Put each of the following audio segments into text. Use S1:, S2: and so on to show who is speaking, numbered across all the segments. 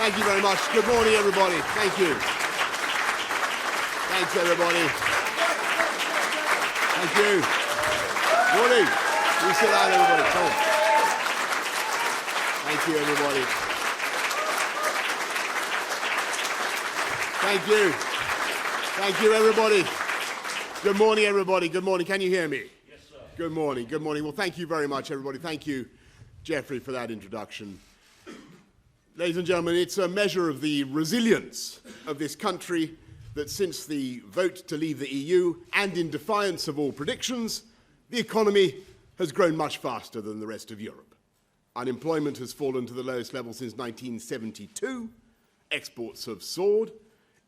S1: Thank you very much. Good morning, everybody. Thank you. Thanks, everybody. Thank you. Morning. You sit down, everybody. Come on. Thank you, everybody. Thank you. Thank you, everybody. Good morning, everybody. Good morning. Can you hear me?
S2: Yes, sir.
S1: Good morning. Good morning. Well, thank you very much, everybody. Thank you, Geoffrey, for that introduction. Ladies and gentlemen, it's a measure of the resilience of this country that since the vote to leave the EU, and in defiance of all predictions, the economy has grown much faster than the rest of Europe. Unemployment has fallen to the lowest level since 1972. Exports have soared.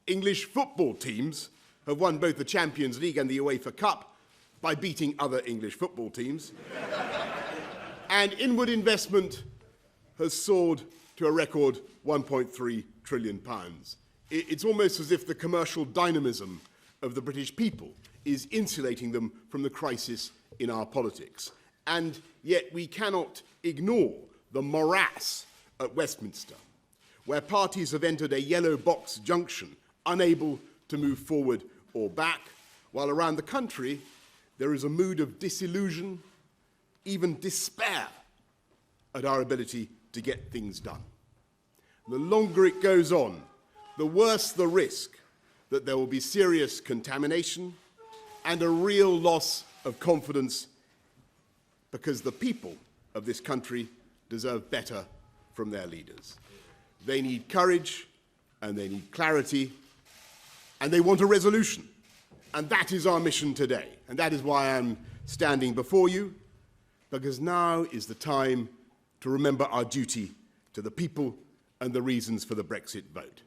S1: English football teams have won both the Champions League and the UEFA Cup by beating other English football teams. And inward investment has soared to a record £1.3 trillion. It's almost as if the commercial dynamism of the British people is insulating them from the crisis in our politics. And yet we cannot ignore the morass at Westminster, where parties have entered a yellow box junction, unable to move forward or back, while around the country there is a mood of disillusion, even despair at our ability to get things done. The longer it goes on, the worse the risk that there will be serious contamination and a real loss of confidence, because the people of this country deserve better from their leaders. They need courage, and they need clarity, and they want a resolution. And that is our mission today. And that is why I'm standing before you, because now is the time to remember our duty to the people and the reasons for the Brexit vote.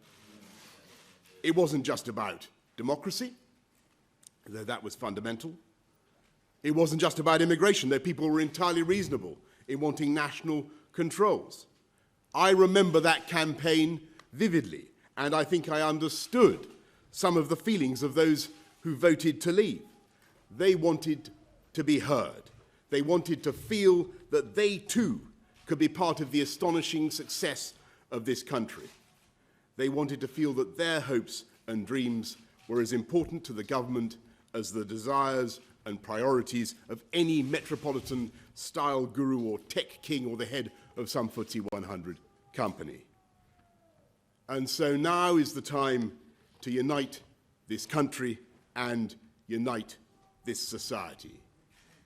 S1: It wasn't just about democracy, though that was fundamental. It wasn't just about immigration, though people were entirely reasonable in wanting national controls. I remember that campaign vividly, and I think I understood some of the feelings of those who voted to leave. They wanted to be heard. They wanted to feel that they too could be part of the astonishing success of this country. They wanted to feel that their hopes and dreams were as important to the government as the desires and priorities of any metropolitan-style guru or tech king or the head of some FTSE 100 company. And so now is the time to unite this country and unite this society.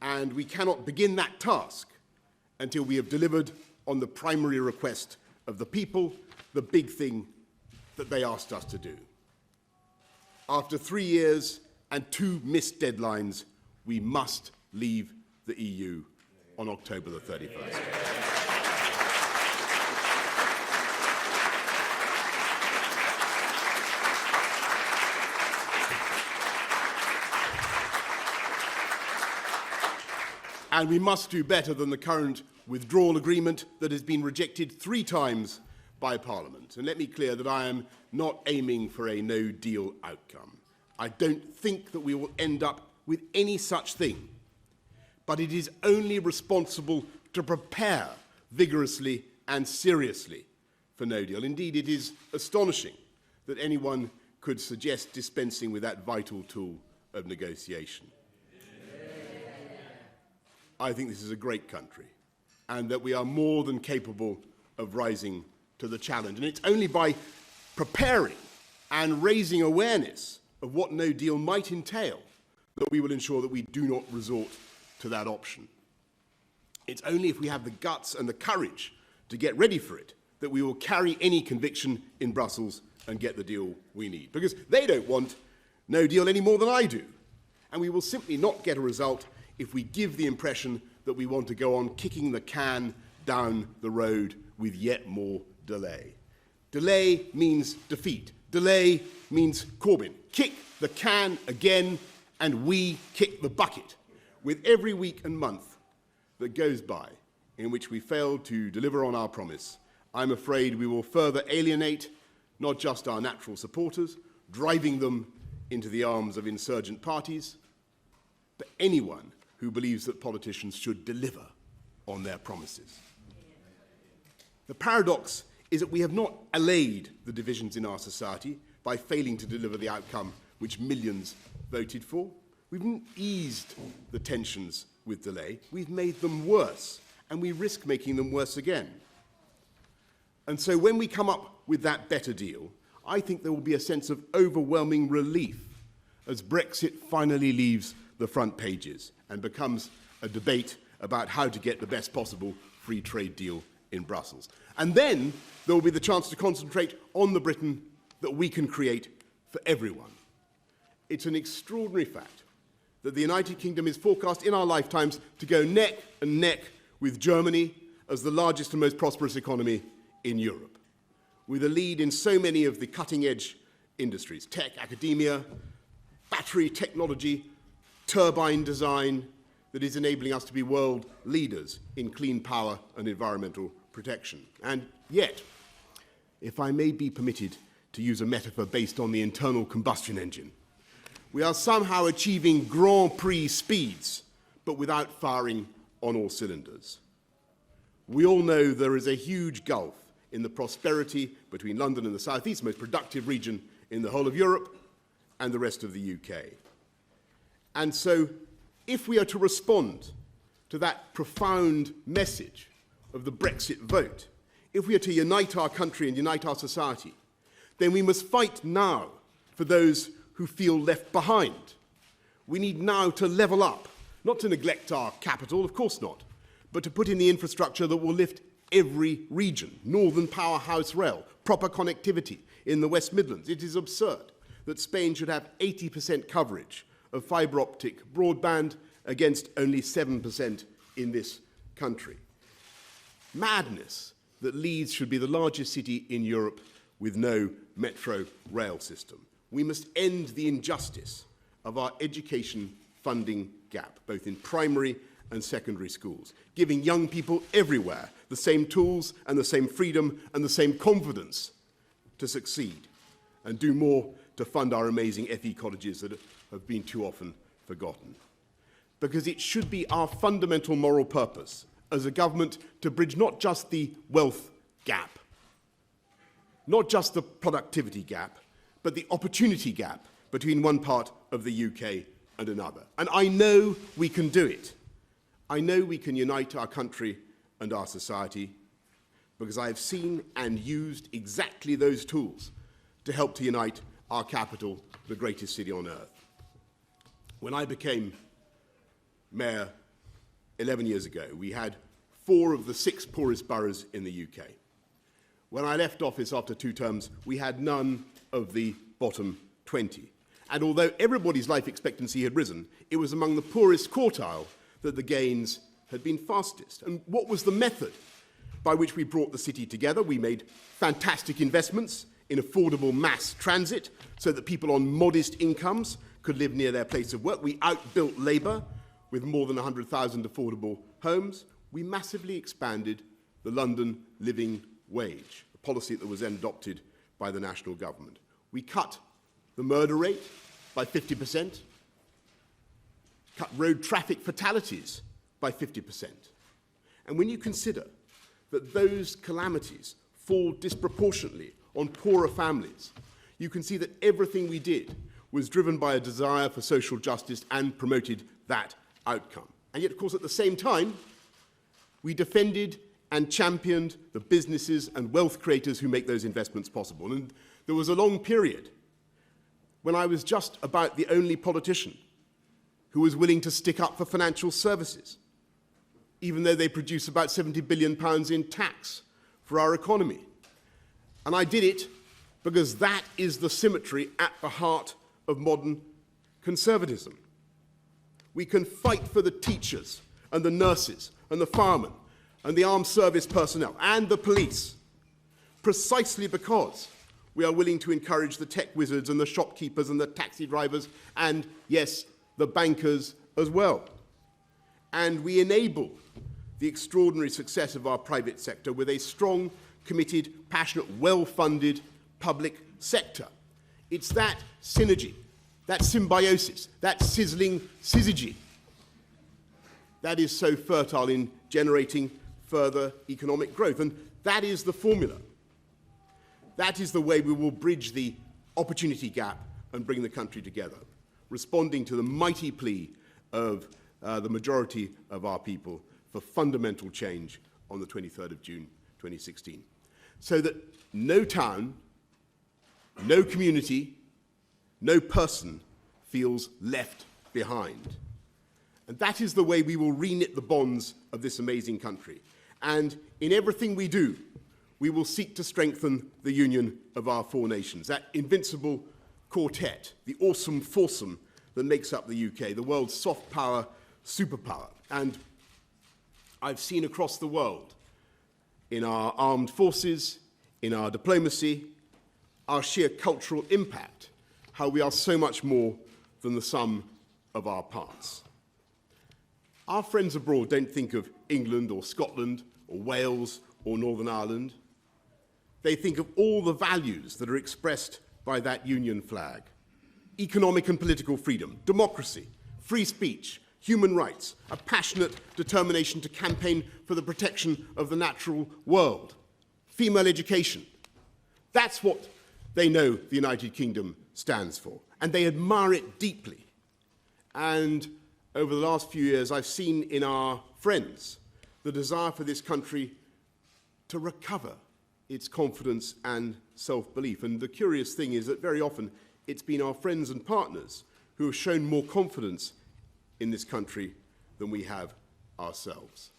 S1: And we cannot begin that task until we have delivered on the primary request of the people, the big thing that they asked us to do. After 3 years and 2 missed deadlines, we must leave the EU on October the 31st. And we must do better than the current withdrawal agreement that has been rejected 3 times by Parliament. And let me clear that I am not aiming for a no-deal outcome. I don't think that we will end up with any such thing. But it is only responsible to prepare vigorously and seriously for no deal. Indeed, it is astonishing that anyone could suggest dispensing with that vital tool of negotiation. I think this is a great country, and that we are more than capable of rising to the challenge. And it's only by preparing and raising awareness of what no deal might entail that we will ensure that we do not resort to that option. It's only if we have the guts and the courage to get ready for it that we will carry any conviction in Brussels and get the deal we need. Because they don't want no deal any more than I do. And we will simply not get a result if we give the impression that we want to go on kicking the can down the road with yet more delay. Delay means defeat. Delay means Corbyn. Kick the can again, and we kick the bucket. With every week and month that goes by in which we fail to deliver on our promise, I'm afraid we will further alienate not just our natural supporters, driving them into the arms of insurgent parties, but anyone who believes that politicians should deliver on their promises. The paradox is that we have not allayed the divisions in our society by failing to deliver the outcome which millions voted for. We've not eased the tensions with delay. We've made them worse, and we risk making them worse again. And so when we come up with that better deal, I think there will be a sense of overwhelming relief as Brexit finally leaves the front pages and becomes a debate about how to get the best possible free trade deal in Brussels. And then there will be the chance to concentrate on the Britain that we can create for everyone. It's an extraordinary fact that the United Kingdom is forecast in our lifetimes to go neck and neck with Germany as the largest and most prosperous economy in Europe, with a lead in so many of the cutting-edge industries: tech, academia, battery technology, turbine design, that is enabling us to be world leaders in clean power and environmental protection. And yet, if I may be permitted to use a metaphor based on the internal combustion engine, we are somehow achieving Grand Prix speeds, but without firing on all cylinders. We all know there is a huge gulf in the prosperity between London and the South East, the most productive region in the whole of Europe, and the rest of the UK. And so, if we are to respond to that profound message of the Brexit vote, if we are to unite our country and unite our society, then we must fight now for those who feel left behind. We need now to level up, not to neglect our capital, of course not, but to put in the infrastructure that will lift every region: Northern Powerhouse Rail, proper connectivity in the West Midlands. It is absurd that Spain should have 80% coverage of fibre optic broadband against only 7% in this country. Madness that Leeds should be the largest city in Europe with no metro rail system. We must end the injustice of our education funding gap, both in primary and secondary schools, giving young people everywhere the same tools and the same freedom and the same confidence to succeed, and do more to fund our amazing FE colleges that have been too often forgotten. Because it should be our fundamental moral purpose as a government to bridge not just the wealth gap, not just the productivity gap, but the opportunity gap between one part of the UK and another. And I know we can do it. I know we can unite our country and our society, because I have seen and used exactly those tools to help to unite our capital, the greatest city on earth. When I became mayor 11 years ago, we had 4 of the 6 poorest boroughs in the UK. When I left office after 2 terms, we had none of the bottom 20. And although everybody's life expectancy had risen, it was among the poorest quartile that the gains had been fastest. And what was the method by which we brought the city together? We made fantastic investments in affordable mass transit so that people on modest incomes could live near their place of work. We outbuilt labour with more than 100,000 affordable homes. We massively expanded the London living wage, a policy that was then adopted by the national government. We cut the murder rate by 50%, cut road traffic fatalities by 50%. And when you consider that those calamities fall disproportionately on poorer families, you can see that everything we did was driven by a desire for social justice and promoted that outcome. And yet, of course, at the same time, we defended and championed the businesses and wealth creators who make those investments possible. And there was a long period when I was just about the only politician who was willing to stick up for financial services, even though they produce about £70 billion in tax for our economy. And I did it because that is the symmetry at the heart of modern conservatism. We can fight for the teachers and the nurses and the firemen and the armed service personnel and the police precisely because we are willing to encourage the tech wizards and the shopkeepers and the taxi drivers and, yes, the bankers as well. And we enable the extraordinary success of our private sector with a strong, committed, passionate, well-funded public sector. It's that synergy, that symbiosis, that sizzling syzygy that is so fertile in generating further economic growth. And that is the formula That is the way we will bridge the opportunity gap and bring the country together, responding to the mighty plea of the majority of our people for fundamental change on the 23rd of June 2016. So that no town, no community, no person feels left behind. And that is the way we will reknit the bonds of this amazing country. And in everything we do, we will seek to strengthen the union of our four nations, that invincible quartet, the awesome foursome that makes up the UK, the world's soft power superpower. And I've seen across the world, in our armed forces, in our diplomacy, our sheer cultural impact, how we are so much more than the sum of our parts. Our friends abroad don't think of England or Scotland or Wales or Northern Ireland. They think of all the values that are expressed by that union flag: economic and political freedom, democracy, free speech, human rights, a passionate determination to campaign for the protection of the natural world, female education. That's what they know the United Kingdom stands for, and they admire it deeply. And over the last few years, I've seen in our friends the desire for this country to recover its confidence and self-belief. And the curious thing is that very often it's been our friends and partners who have shown more confidence in this country than we have ourselves.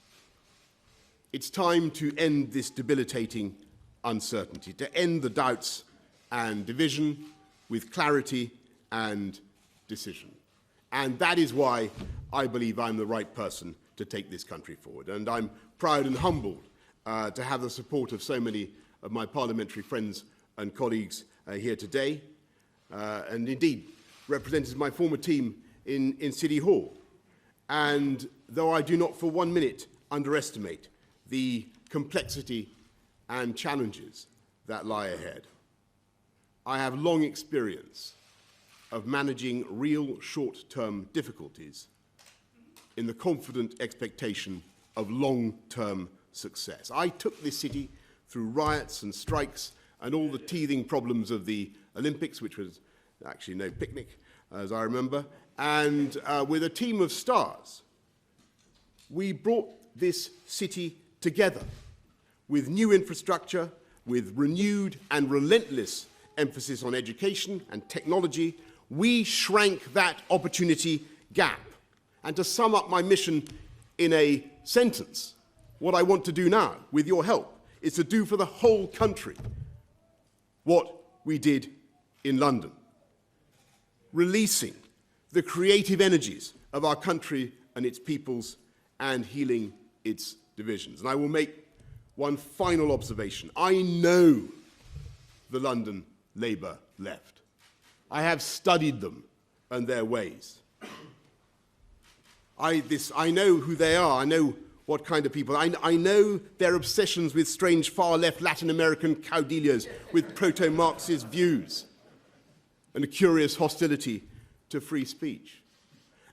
S1: It's time to end this debilitating uncertainty, to end the doubts and division with clarity and decision. And that is why I believe I'm the right person to take this country forward. And I'm proud and humbled to have the support of so many of my parliamentary friends and colleagues here today, and indeed represented my former team in City Hall. And though I do not for 1 minute underestimate the complexity and challenges that lie ahead, I have long experience of managing real short-term difficulties in the confident expectation of long-term success. I took this city through riots and strikes and all the teething problems of the Olympics, which was actually no picnic, as I remember, and with a team of stars, we brought this city together with new infrastructure, with renewed and relentless emphasis on education and technology. We shrank that opportunity gap. And to sum up my mission in a sentence, what I want to do now, with your help, is to do for the whole country what we did in London, releasing the creative energies of our country and its peoples and healing its divisions. And I will make one final observation. I know the London Labour left. I have studied them and their ways. I know who they are. I know what kind of people. I know their obsessions with strange far-left Latin American caudillos with proto-Marxist views and a curious hostility to free speech.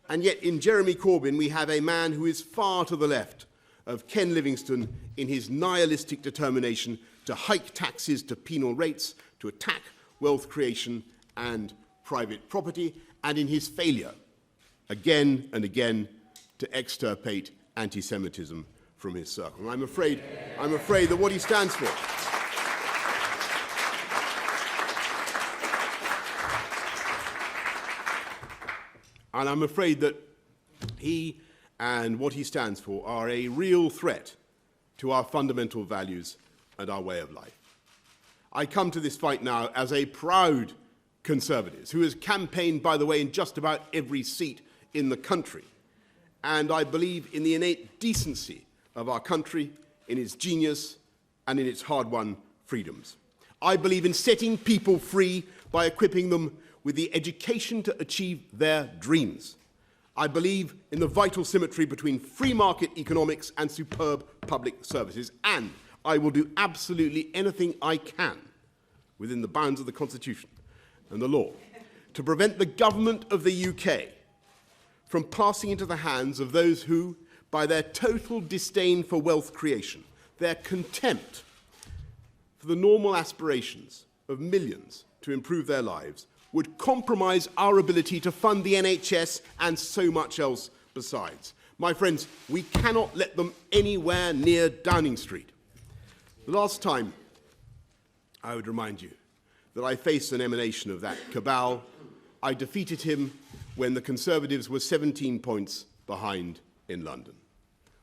S1: And yet in Jeremy Corbyn we have a man who is far to the left of Ken Livingstone in his nihilistic determination to hike taxes to penal rates, to attack wealth creation and private property, and in his failure, again and again, to extirpate anti-Semitism from his circle. And I'm afraid that what he stands for and I'm afraid that he and what he stands for are a real threat to our fundamental values and our way of life. I come to this fight now as a proud Conservative who has campaigned, by the way, in just about every seat in the country. And I believe in the innate decency of our country, in its genius, and in its hard-won freedoms. I believe in setting people free by equipping them with the education to achieve their dreams. I believe in the vital symmetry between free market economics and superb public services. And I will do absolutely anything I can within the bounds of the Constitution and the law to prevent the government of the UK from passing into the hands of those who, by their total disdain for wealth creation, their contempt for the normal aspirations of millions to improve their lives would compromise our ability to fund the NHS and so much else besides. My friends, we cannot let them anywhere near Downing Street. The last time, I would remind you, that I faced an emanation of that cabal, I defeated him when the Conservatives were 17 points behind in London.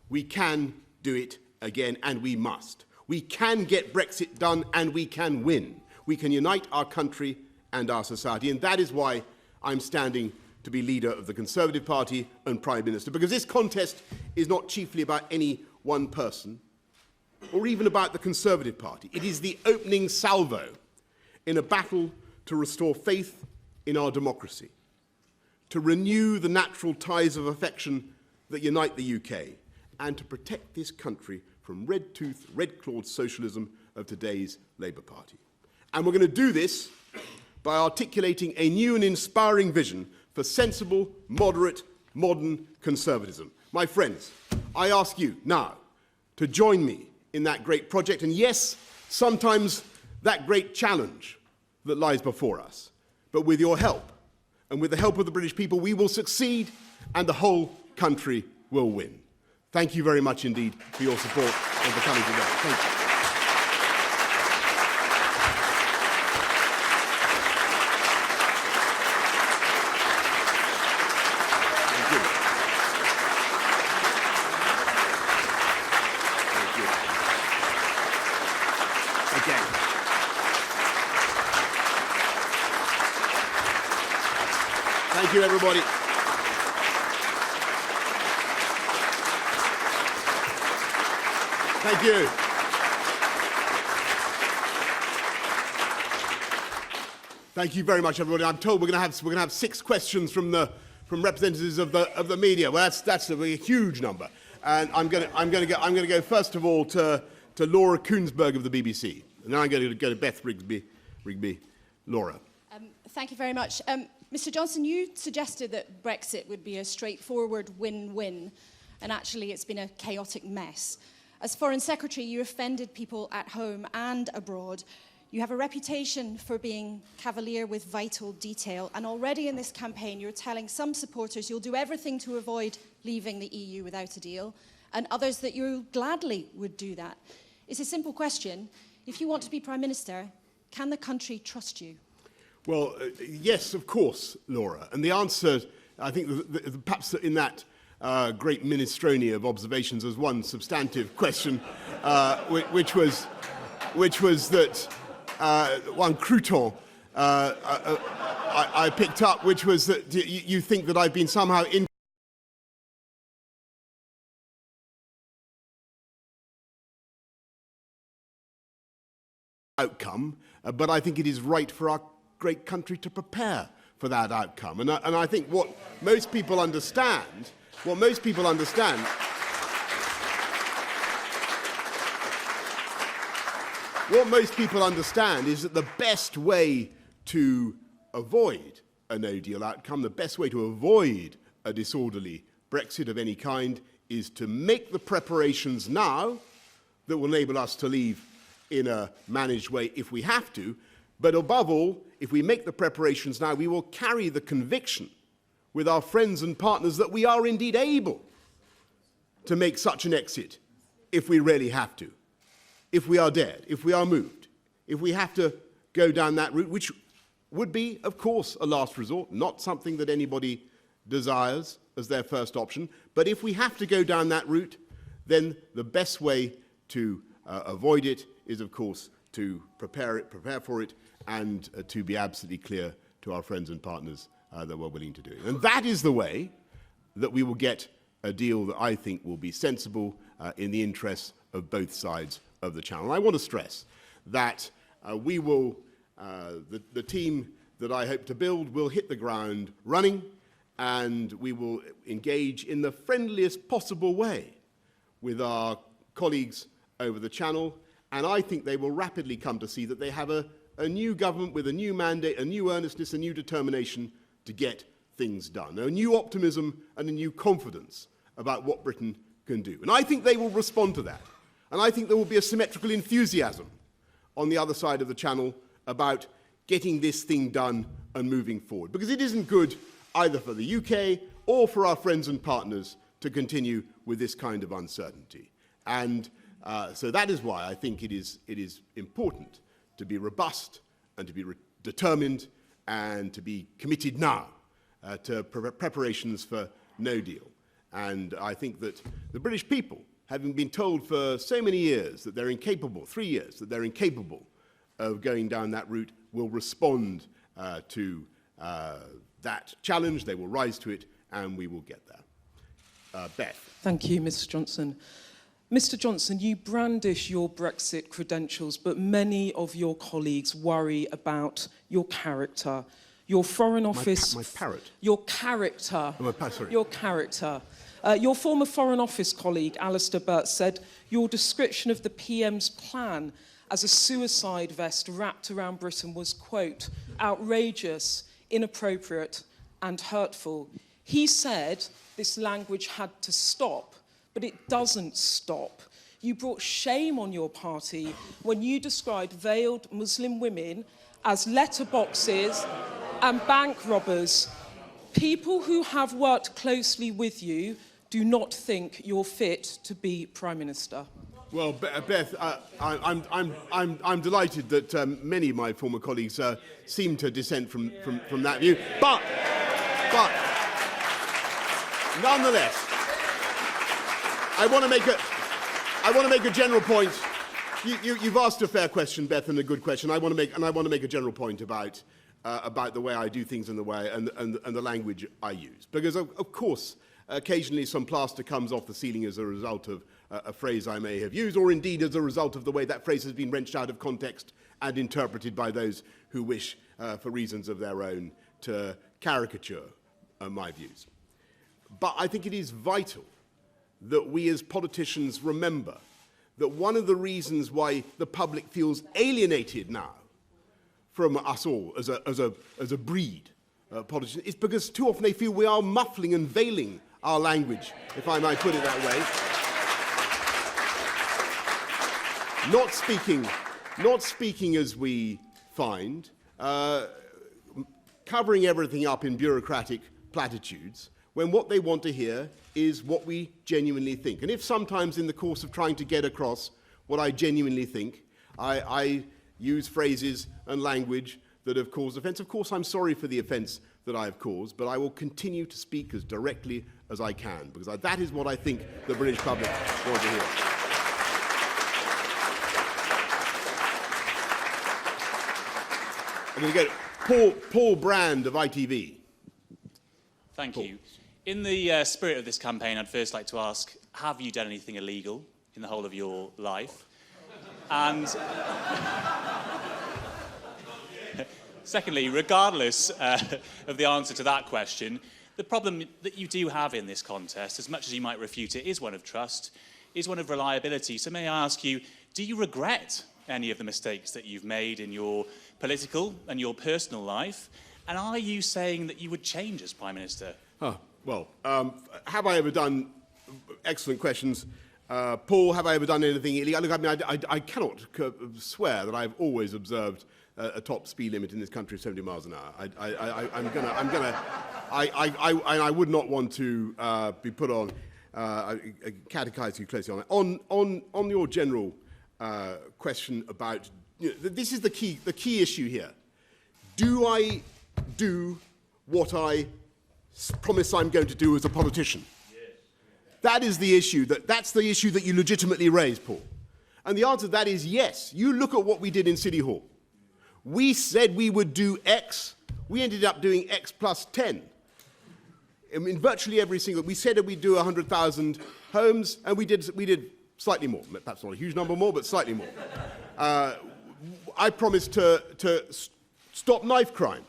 S1: We can do it again, and we must. We can get Brexit done, and we can win. We can unite our country and our society, and that is why I'm standing to be leader of the Conservative Party and Prime Minister, because this contest is not chiefly about any one person or even about the Conservative Party. It is the opening salvo in a battle to restore faith in our democracy, to renew the natural ties of affection that unite the UK, and to protect this country from red-toothed, red-clawed socialism of today's Labour Party. And we're going to do this by articulating a new and inspiring vision for sensible, moderate, modern conservatism. My friends, I ask you now to join me in that great project, and yes, sometimes that great challenge that lies before us. But with your help, and with the help of the British people, we will succeed, and the whole country will win. Thank you very much indeed for your support and for coming today. Thank you. Thank you, everybody. Thank you. Thank you very much, everybody. I'm told we're going to have 6 questions from representatives of the media. Well, that's a huge number, and I'm going to go first of all to Laura Koonsberg of the BBC, and then I'm going to go to Beth Rigby. Laura.
S2: Thank you very much. Mr. Johnson, you suggested that Brexit would be a straightforward win-win, and actually it's been a chaotic mess. As Foreign Secretary, you offended people at home and abroad. You have a reputation for being cavalier with vital detail, and already in this campaign you're telling some supporters you'll do everything to avoid leaving the EU without a deal, and others that you gladly would do that. It's a simple question. If you want to be Prime Minister, can the country trust you?
S1: Well, yes, of course, Laura. And the answer, I think, perhaps in that great minestrone of observations, as one substantive question, which was that one crouton I picked up, which was that you think that I've been somehow outcome, but I think it is right for our great country to prepare for that outcome. And I think what most people understand is that the best way to avoid a no-deal outcome, the best way to avoid a disorderly Brexit of any kind, is to make the preparations now that will enable us to leave in a managed way if we have to. But above all, if we make the preparations now, we will carry the conviction with our friends and partners that we are indeed able to make such an exit if we really have to, if we are dead, if we are moved, if we have to go down that route, which would be, of course, a last resort, not something that anybody desires as their first option. But if we have to go down that route, then the best way to avoid it is, of course, to prepare for it, and to be absolutely clear to our friends and partners that we're willing to do it. And that is the way that we will get a deal that I think will be sensible in the interests of both sides of the Channel. And I want to stress that we will, the team that I hope to build will hit the ground running, and we will engage in the friendliest possible way with our colleagues over the Channel. And I think they will rapidly come to see that they have a new government with a new mandate, a new earnestness, a new determination to get things done, a new optimism and a new confidence about what Britain can do. And I think they will respond to that. And I think there will be a symmetrical enthusiasm on the other side of the channel about getting this thing done and moving forward. Because it isn't good either for the UK or for our friends and partners to continue with this kind of uncertainty. And so that is why I think it is important to be robust and to be determined and to be committed now to preparations for no deal. And I think that the British people, having been told for so many years that they're incapable, 3 years, that they're incapable of going down that route, will respond to that challenge. They will rise to it, and we will get there. Beth.
S3: Thank you, Mr. Johnson. Mr. Johnson, you brandish your Brexit credentials, but many of your colleagues worry about your character. Your Foreign Office...
S1: My parrot?
S3: Your character.
S1: Oh, sorry.
S3: Your character. Your former Foreign Office colleague, Alistair Burt, said your description of the PM's plan as a suicide vest wrapped around Britain was, quote, outrageous, inappropriate and hurtful. He said this language had to stop, but it doesn't stop. You brought shame on your party when you described veiled Muslim women as letterboxes and bank robbers. People who have worked closely with you do not think you're fit to be Prime Minister.
S1: Well, Beth, I'm delighted that many of my former colleagues seem to dissent from that view. But nonetheless, I want to make a general point. You've asked a fair question, Beth, and a good question. I want to make a general point about the way I do things and the way and the language I use. Because of course, occasionally some plaster comes off the ceiling as a result of a phrase I may have used, or indeed as a result of the way that phrase has been wrenched out of context and interpreted by those who wish, for reasons of their own, to caricature my views. But I think it is vital that we as politicians remember that one of the reasons why the public feels alienated now from us all as a breed of politicians is because too often they feel we are muffling and veiling our language, if I might put it that way. Not speaking as we find, covering everything up in bureaucratic platitudes, when what they want to hear is what we genuinely think. And if sometimes in the course of trying to get across what I genuinely think, I use phrases and language that have caused offence, of course I'm sorry for the offence that I have caused, but I will continue to speak as directly as I can, because that is what I think the British public want to hear. I'm going to go Paul Brand of ITV.
S4: Thank you. In the spirit of this campaign, I'd first like to ask, have you done anything illegal in the whole of your life? And secondly, regardless of the answer to that question, the problem that you do have in this contest, as much as you might refute it, is one of trust, is one of reliability. So may I ask you, do you regret any of the mistakes that you've made in your political and your personal life? And are you saying that you would change as Prime Minister?
S1: Well, have I ever done... Excellent questions. Paul, have I ever done anything illegal? Look, I mean, I cannot swear that I've always observed a top speed limit in this country of 70 miles an hour. I would not want to be put on, catechise you closely on that. On your general question about... this is the key issue here. Do I do what I promise I'm going to do as a politician? Yes. That is the issue. That's the issue that you legitimately raise, Paul. And the answer to that is yes. You look at what we did in City Hall. We said we would do X. We ended up doing X plus 10. I mean, virtually every single... We said that we'd do 100,000 homes, and we did slightly more. Perhaps not a huge number more, but slightly more. I promised to stop knife crime,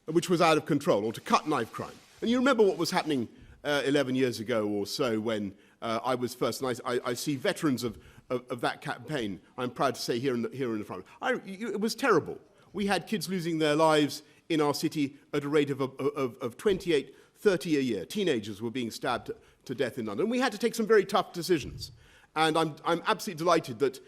S1: which was out of control, or to cut knife crime. And you remember what was happening 11 years ago or so when I was first, and I see veterans of that campaign, I'm proud to say, here in the front. It was terrible. We had kids losing their lives in our city at a rate of 28, 30 a year. Teenagers were being stabbed to death in London. We had to take some very tough decisions. And I'm absolutely delighted that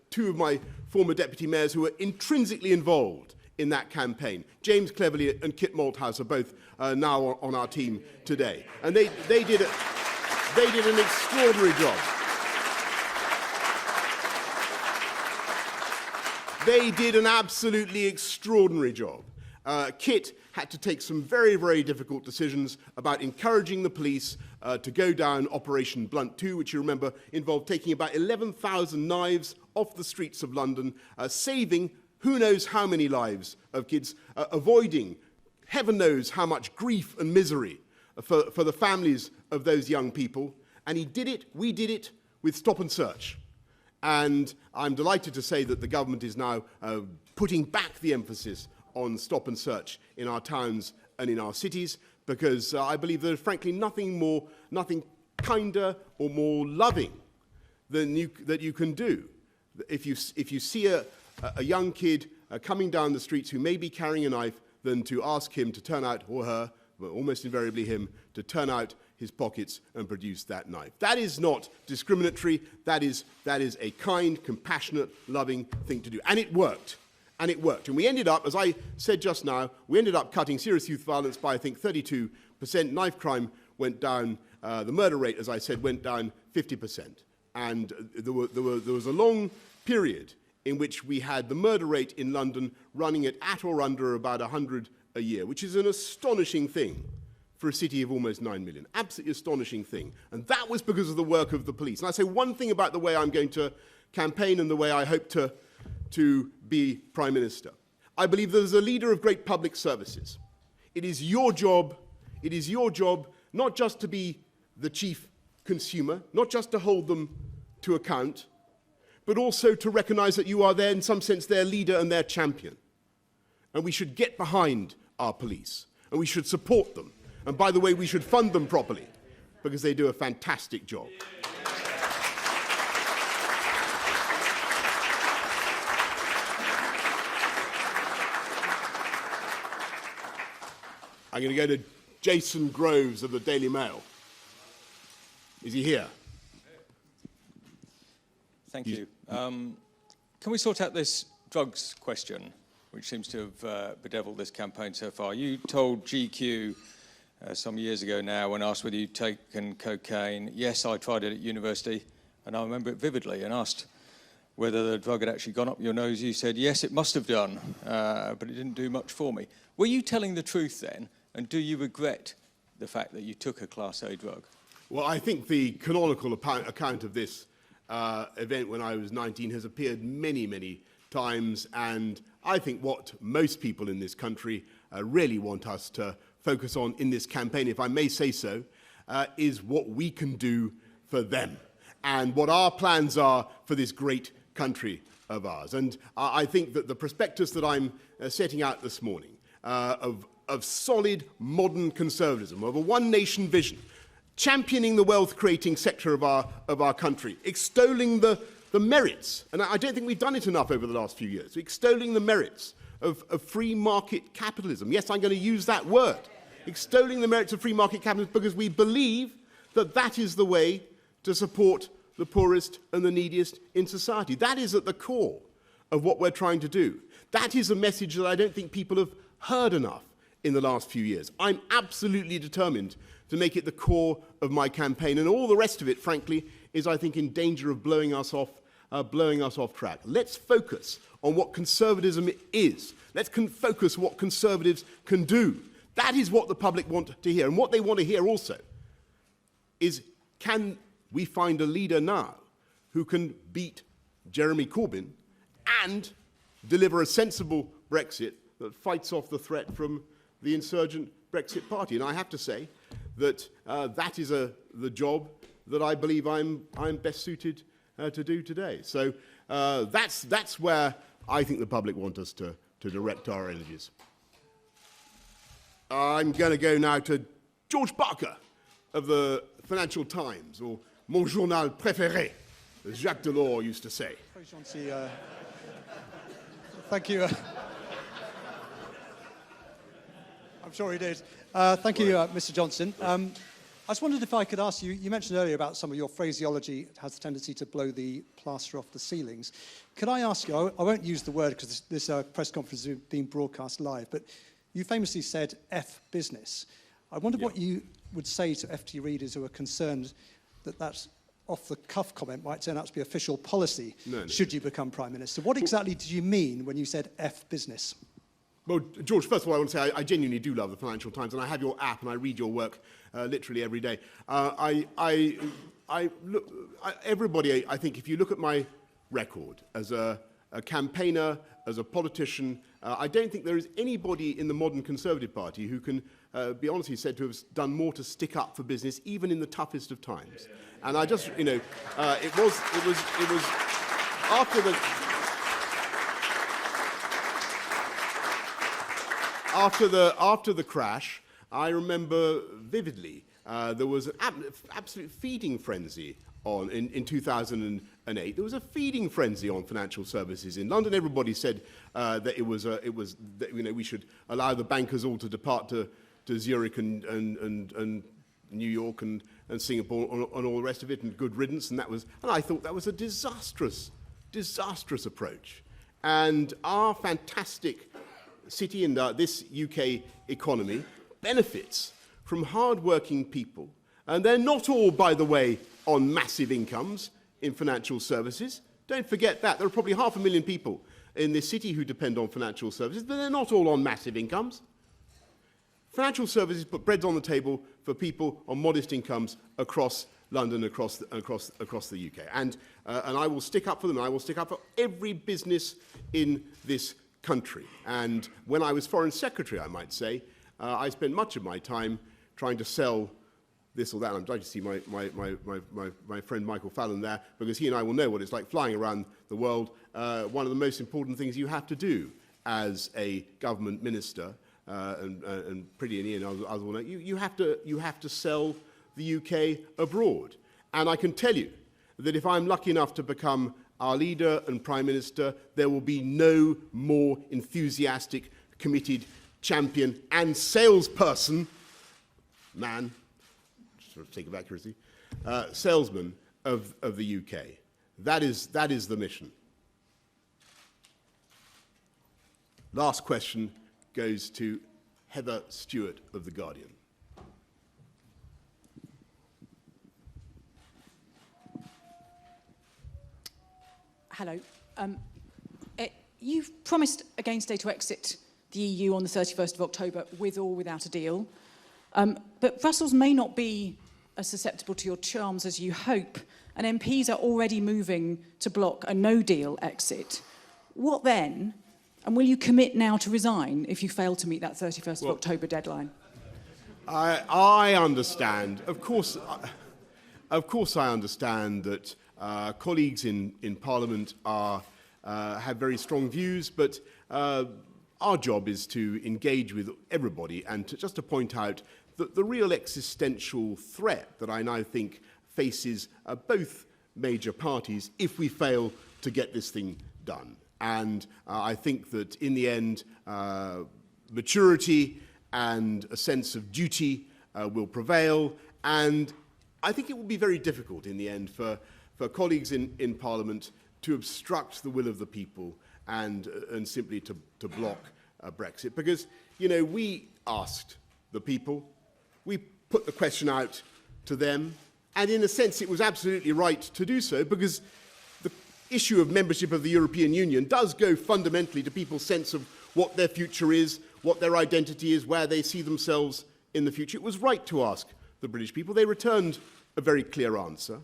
S1: two of my former deputy mayors who were intrinsically involved in that campaign, James Cleverly and Kit Malthouse, are both now on our team today. And they did an extraordinary job. They did an absolutely extraordinary job. Kit had to take some very, very difficult decisions about encouraging the police to go down Operation Blunt 2, which you remember involved taking about 11,000 knives off the streets of London, saving who knows how many lives of kids, avoiding heaven knows how much grief and misery for the families of those young people. And he did it, we did it, with stop and search. And I'm delighted to say that the government is now putting back the emphasis on stop and search in our towns and in our cities, because I believe there's frankly nothing kinder or more loving than that you can do. If you see a young kid coming down the streets who may be carrying a knife, than to ask him to turn out, or her, but almost invariably him, to turn out his pockets and produce that knife. That is not discriminatory. That is a kind, compassionate, loving thing to do. And it worked. And it worked. And we ended up, as I said just now, we ended up cutting serious youth violence by, I think, 32%. Knife crime went down. The murder rate, as I said, went down 50%. And there was a long period in which we had the murder rate in London running at or under about 100 a year, which is an astonishing thing for a city of almost 9 million. Absolutely astonishing thing. And that was because of the work of the police. And I say one thing about the way I'm going to campaign and the way I hope to be Prime Minister. I believe that as a leader of great public services, it is your job not just to be the chief consumer, not just to hold them to account, but also to recognise that you are there, in some sense, their leader and their champion. And we should get behind our police, and we should support them. And by the way, we should fund them properly, because they do a fantastic job. I'm going to go to Jason Groves of the Daily Mail. Is he here?
S5: Thank you. Can we sort out this drugs question, which seems to have bedeviled this campaign so far? You told GQ some years ago now, when asked whether you'd taken cocaine, yes, I tried it at university, and I remember it vividly, and asked whether the drug had actually gone up your nose. You said, yes, it must have done, but it didn't do much for me. Were you telling the truth then, and do you regret the fact that you took a Class A drug? Well,
S1: I think the canonical account of this event when I was 19 has appeared many, many times, and I think what most people in this country really want us to focus on in this campaign, if I may say so, is what we can do for them and what our plans are for this great country of ours. And I think that the prospectus that I'm setting out this morning of solid modern conservatism, of a one-nation vision, championing the wealth-creating sector of our country, extolling the merits, and I don't think we've done it enough over the last few years, extolling the merits of free market capitalism. Yes, I'm going to use that word, extolling the merits of free market capitalism, because we believe that that is the way to support the poorest and the neediest in society. That is at the core of what we're trying to do. That is a message that I don't think people have heard enough in the last few years. I'm absolutely determined to make it the core of my campaign, and all the rest of it, frankly, is, I think, in danger of blowing us off track. Let's focus on what conservatism is. Let's focus on what conservatives can do. That is what the public want to hear. And what they want to hear also is, can we find a leader now who can beat Jeremy Corbyn and deliver a sensible Brexit that fights off the threat from the insurgent Brexit Party? And I have to say that that is the job that I believe I'm best suited to do today. So that's where I think the public want us to direct our energies. I'm going to go now to George Barker of the Financial Times, or Mon Journal Préféré, as Jacques Delors used to say.
S6: Very gentil. Thank you. I'm sure he did. Thank you, Mr. Johnson. just wondered if I could ask you, you mentioned earlier about some of your phraseology has a tendency to blow the plaster off the ceilings. Could I ask you, I won't use the word because this press conference is being broadcast live, but you famously said F business. I wonder what you would say to FT readers who are concerned that that's off-the-cuff comment might turn out to be official policy should you become Prime Minister. What exactly did you mean when you said F business?
S1: Well, George, first of all, I want to say I genuinely do love the Financial Times, and I have your app, and I read your work literally every day. Everybody, I think, if you look at my record as a campaigner, as a politician, I don't think there is anybody in the modern Conservative Party who can be honestly said to have done more to stick up for business, even in the toughest of times. And I just, it was after the. After the crash, I remember vividly there was an absolute feeding frenzy in 2008. There was a feeding frenzy on financial services in London. Everybody said that we should allow the bankers all to depart to Zurich and New York and Singapore and all the rest of it, and good riddance. And I thought that was a disastrous approach. And our fantastic city and this UK economy benefits from hard-working people, and they're not all, by the way, on massive incomes in financial services. Don't forget that. There are probably 500,000 people in this city who depend on financial services, but they're not all on massive incomes. Financial services put bread on the table for people on modest incomes across London, across the UK. And I will stick up for them. I will stick up for every business in this country. And when I was Foreign Secretary, I might say, I spent much of my time trying to sell this or that. I'm glad to see my friend Michael Fallon there, because he and I will know what it's like flying around the world. One of the most important things you have to do as a government minister, and Pretty and Ian, others will know, you have to sell the UK abroad. And I can tell you that if I'm lucky enough to become our leader and Prime Minister, there will be no more enthusiastic, committed champion and salesperson, sort of take of accuracy, salesman of the UK. That is the mission. Last question goes to Heather Stewart of The Guardian.
S7: Hello. You've promised against day to exit the EU on the 31st of October with or without a deal. But Brussels may not be as susceptible to your charms as you hope, and MPs are already moving to block a no-deal exit. What then? And will you commit now to resign if you fail to meet that 31st of October deadline?
S1: I understand. Of course I understand that colleagues in Parliament have very strong views, but our job is to engage with everybody and just to point out that the real existential threat that I now think faces both major parties if we fail to get this thing done. And I think that in the end, maturity and a sense of duty will prevail, and I think it will be very difficult in the end for colleagues in Parliament to obstruct the will of the people and simply to block Brexit. Because, we asked the people, we put the question out to them, and in a sense it was absolutely right to do so, because the issue of membership of the European Union does go fundamentally to people's sense of what their future is, what their identity is, where they see themselves in the future. It was right to ask the British people. They returned a very clear answer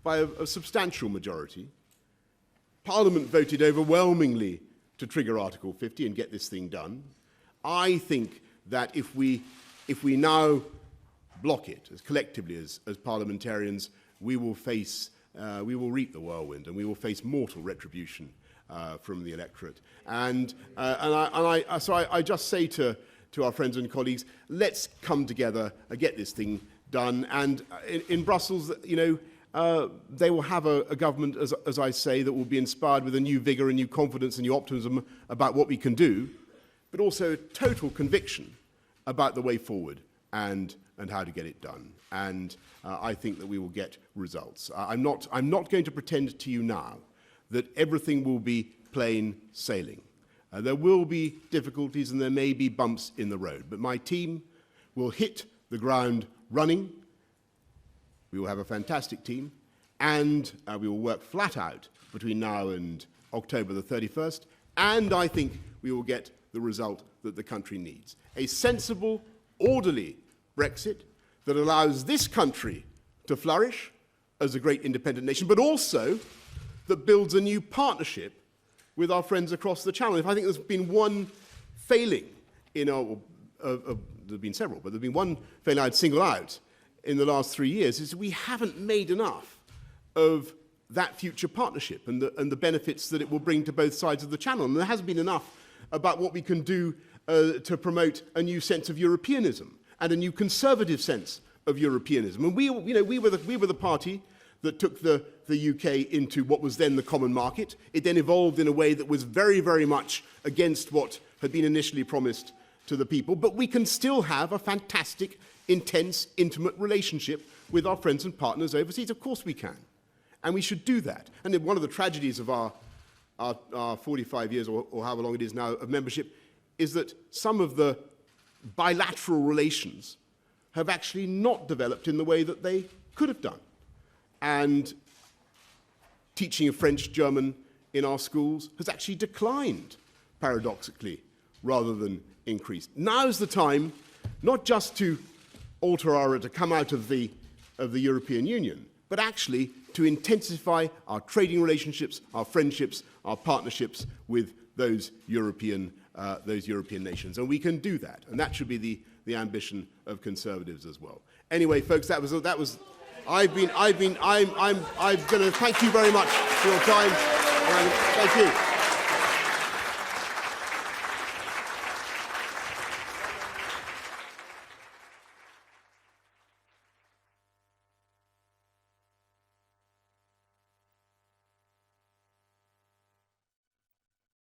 S1: by a substantial majority. Parliament voted overwhelmingly to trigger Article 50 and get this thing done. I think that if we now block it as collectively as parliamentarians, we will reap the whirlwind, and we will face mortal retribution from the electorate. And I just say to our friends and colleagues, let's come together and get this thing done. And in Brussels, they will have a government, as I say, that will be inspired with a new vigour, a new confidence, a new optimism about what we can do, but also total conviction about the way forward and and how to get it done. And I think that we will get results. I'm not going to pretend to you now that everything will be plain sailing. There will be difficulties and there may be bumps in the road, but my team will hit the ground running. We will have a fantastic team, and we will work flat out between now and October the 31st, and I think we will get the result that the country needs. A sensible, orderly Brexit that allows this country to flourish as a great independent nation, but also that builds a new partnership with our friends across the Channel. If I think there's been one failing in our, there have been several, but there's been one failing I'd single out in the last 3 years, is we haven't made enough of that future partnership and the benefits that it will bring to both sides of the Channel. And there hasn't been enough about what we can do to promote a new sense of Europeanism and a new conservative sense of Europeanism. And we were the party that took the UK into what was then the common market. It then evolved in a way that was very, very much against what had been initially promised to the people. But we can still have a fantastic, intense, intimate relationship with our friends and partners overseas. Of course we can. And we should do that. And one of the tragedies of our 45 years, or however long it is now, of membership, is that some of the bilateral relations have actually not developed in the way that they could have done. And teaching of French, German in our schools has actually declined, paradoxically, rather than increased. Now's the time, not just to to come out of the European Union, but actually to intensify our trading relationships, our friendships, our partnerships with those European nations. And we can do that. And that should be the ambition of Conservatives as well. Anyway, folks, I'm going to thank you very much for your time. Thank you.